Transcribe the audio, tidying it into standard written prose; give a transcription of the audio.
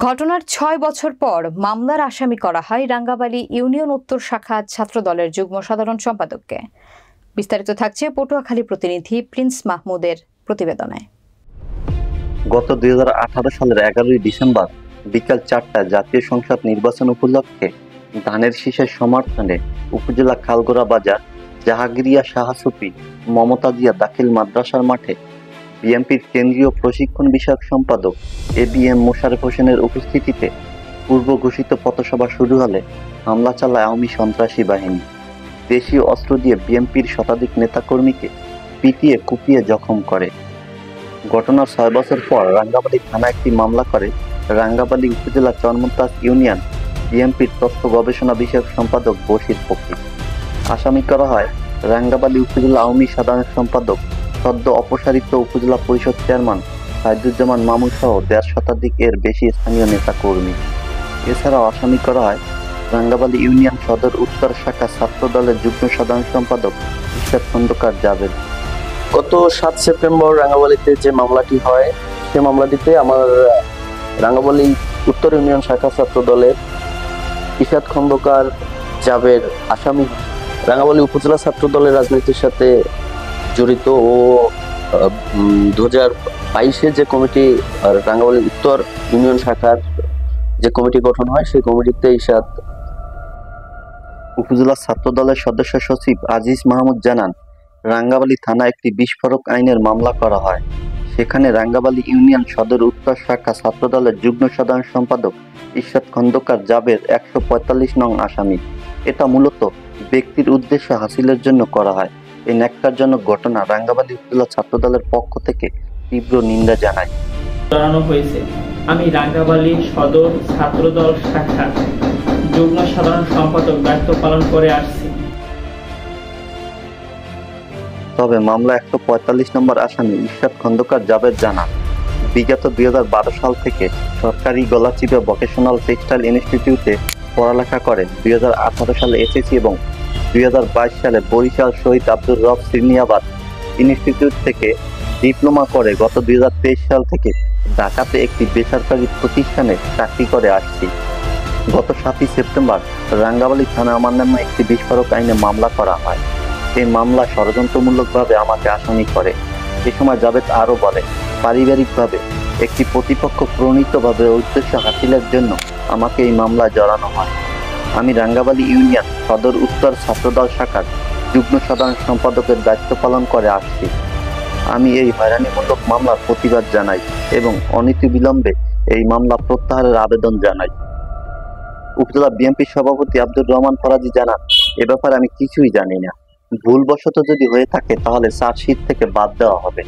ঘটনার ৬ বছর পর মামলার আসামি করা হয় রাঙ্গাবালী ইউনিয়ন উত্তর শাখা ছাত্রদলের যুগ্ম সাধারণ সম্পাদককে। বিস্তারিত থাকছে পটুয়াখালী প্রতিনিধি প্রিন্স মাহমুদের প্রতিবেদনে। গত 2018 সালের 11 ডিসেম্বর বিকাল 4টায় জাতীয় সংসদ নির্বাচন উপলক্ষে ধানের শীষের সমর্থনে উপজেলা খালগোড়া বাজার জাহাঙ্গীরিয়া শাহসুফি মমতাজিয়া দাখিল মাদ্রাসার মাঠে বিএনপির কেন্দ্রীয় প্রশিক্ষণ বিষয়ক সম্পাদক এবিএম মোশাররফ হোসেনের উপস্থিতিতে পূর্ব ঘোষিত পথসভা শুরু হলে হামলা চালায় আওয়ামী সন্ত্রাসী বাহিনী। দেশীয় অস্ত্র দিয়ে বিএনপির শতাধিক নেতাকর্মীকে পিটিয়ে কুপিয়ে জখম করে। ঘটনার 6 বছর পর রাঙ্গাবালী থানা একটি মামলা করে রাঙ্গাবালী উপজেলা চরমন্তাজ ইউনিয়ন বিএনপির তথ্য গবেষণা বিষয়ক সম্পাদক বশির ফকির। আসামি করা হয় রাঙ্গাবালী উপজেলা আওয়ামী সাধারণ সম্পাদক সদ্য অপসারিত উপজেলা পরিষদ চেয়ারম্যান সাইদুজ্জামান মামুন সহ 1.5 শতাধিক এর বেশি স্থানীয় নেতা কর্মী। এছাড়াও আসামি করা হয় রাঙ্গাবালী ইউনিয়ন সদর উত্তর শাখা ছাত্র দলের যুগ্ম সাধারণ সম্পাদক ইশরাত খন্দকার জাবেদ। গত 7 সেপ্টেম্বর রাঙ্গাবালীতে যে মামলাটি হয়, সে মামলাটিতে আমার রাঙ্গাবালী উত্তর ইউনিয়ন শাখা ছাত্র দলের ইশরাত খন্দকার জাবেদ আসামি। রাঙ্গাবালী উপজেলা ছাত্র দলের রাজনীতির সাথে জড়িত ও 2022-এ যে কমিটি রাঙ্গাবালী উত্তর ইউনিয়ন শাখার যে কমিটি গঠন হয়, সেই কমিটিতে ইশরাত। উপজেলা ছাত্র দলের সদস্য সচিব আজিজ মাহমুদ জানান, রাঙ্গাবালী থানা একটি বিস্ফোরক আইনের মামলা করা হয়। সেখানে রাঙ্গাবালী ইউনিয়ন সদর উত্তর শাখা ছাত্র দলের যুগ্ম সাধারণ সম্পাদক ইশরাত খন্দকার জাবেদ 145 নং আসামি। এটা মূলত ব্যক্তির উদ্দেশ্য হাসিলের জন্য করা হয়। এই ন্যাক্কারজনক ঘটনা রাঙ্গাবালী উপজেলা ছাত্র দলের পক্ষ থেকে তীব্র নিন্দা জানায়। জানানো হয়েছে, আমি রাঙ্গাবালী সদর ছাত্রদল শাখার যুগ্ম সাধারণ সম্পাদক দায়িত্ব পালন করে আসছি। তবে মামলা 145 নম্বর আসামি ইশরাত খন্দকার জাবেদ জানান, বিগত 2012 সাল থেকে সরকারি গলাচিপা ভোকেশনাল টেক্সটাইল ইনস্টিটিউটে পড়ালেখা করে 2018 সালে এসএসসি এবং 2022 সালে বরিশাল শহীদ আব্দুর রব সিরনিয়াবাদ ইনস্টিটিউট থেকে ডিপ্লোমা করে গত 2023 সাল থেকে ঢাকাতে একটি বেসরকারি প্রতিষ্ঠানে চাকরি করে আসছি। গত 7 সেপ্টেম্বর রাঙ্গাবালী থানা আমার নামে একটি বিস্ফোরক আইনে মামলা করা হয়। এই মামলা ষড়যন্ত্রমূলকভাবে আমাকে আসামি করে। এ সময় জাবেদ আরও বলে, পারিবারিকভাবে একটি প্রতিপক্ষ প্রণীতভাবে উদ্দেশ্য হাসিলের জন্য আমাকে এই মামলায় জড়ানো হয়। আমি রাঙ্গাবালী ইউনিয়ন সদর উত্তর ছাত্রদল শাখার যুগ্ম সাধারণ সম্পাদকের দায়িত্ব পালন করে আসছি। আমি এই হয়রানিমূলক মামলার প্রতিবাদ জানাই এবং অনতিবিলম্বে এই মামলা প্রত্যাহারের আবেদন জানাই। উপজেলা বিএনপি সভাপতি আব্দুর রহমান ফরাজি জানান, এ ব্যাপারে আমি কিছুই জানি না। ভুলবশত যদি হয়ে থাকে তাহলে চার্জশিট থেকে বাদ দেওয়া হবে।